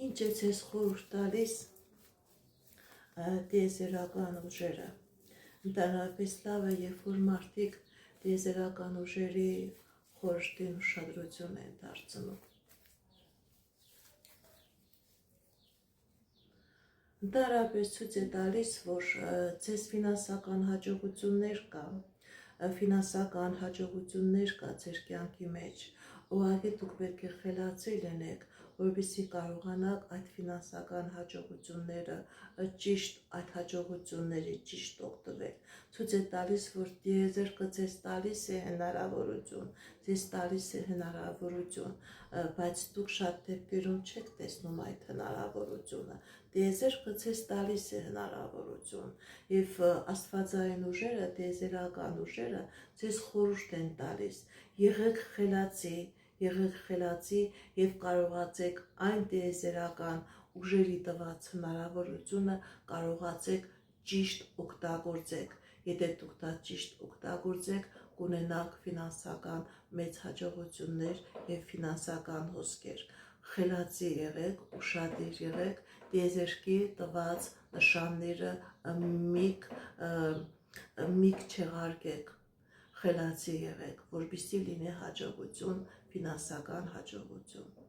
Ինչ է ձեզ խորհուրդ տալիս տիեզերական ուժերը։ Ընդհանրապես լավ է, երբ որ մարդիկ տիեզերական ուժերի խորհրդին ուշադրություն են դարձնում։ Ընդհանրապես ցույց է տալիս, որ ձեզ ֆինանսական հաջողություններ կա, ձեր կյանքի մեջ, ուղղակի դուք պետք է խելացի լինեք, որպեսզի կարողանաք այդ ֆինանսական հաջողությունները այդ հաջողությունների ճիշտ օգտվել։ Ցույց է տալիս, որ տիեզերքը ձեզ տալիս է հնարավորություն, բայց դուք շատ դեպքերում չեք տեսնում այդ հնարավորությունը։ Տիեզերքը ձեզ տալիս է հնարավորություն, եւ աստվածային ուժերը, տիեզերական ուժերը ձեզ խորհուրդ են տալիս. եղեք խելացի եւ կարողացեք այն տիեզերական ուժերի տված հնարավորությունը կարողացեք ճիշտ օգտագործեք։ Եթե դուք դա ճիշտ օգտագործեք, կունենաք ֆինանսական մեծ հաջողություններ եւ ֆինանսական հոսքեր։ Խելացի եղեք, ուշադիր եղեք, տիեզերքի տված նշանները միք չեղարկեք, խելացի եղեք, որպեսզի լինի հաջողություն, ֆինանսական հաջողություն։